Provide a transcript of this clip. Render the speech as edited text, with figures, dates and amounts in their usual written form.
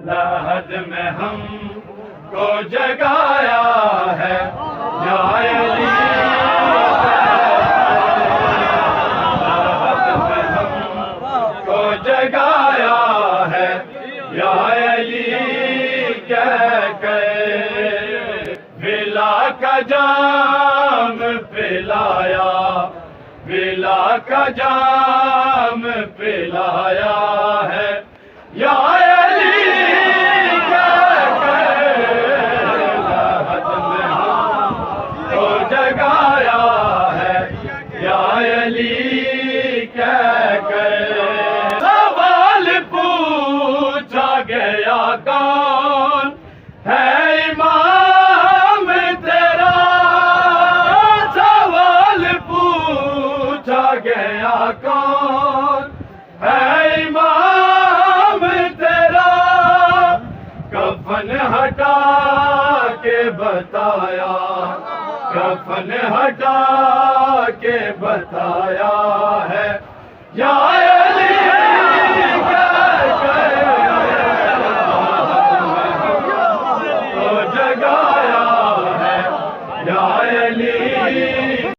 لحد میں ہم کو جگایا ہے یا علی، لحد میں ہم کو جگایا ہے یا علی کہہ کے، ولا کا جام پلایا، ولا کا جام پلایا ہے یا علی کہہ کے، لحد میں ہم کو جگایا ہے یا علی کہہ کے، سوال پوچھا گیا کون ہے امام تیرا، سوال پوچھا گیا کون ہے امام تیرا، کفن ہٹا کے بتایا، کفن ہٹا کے بتایا ہے یا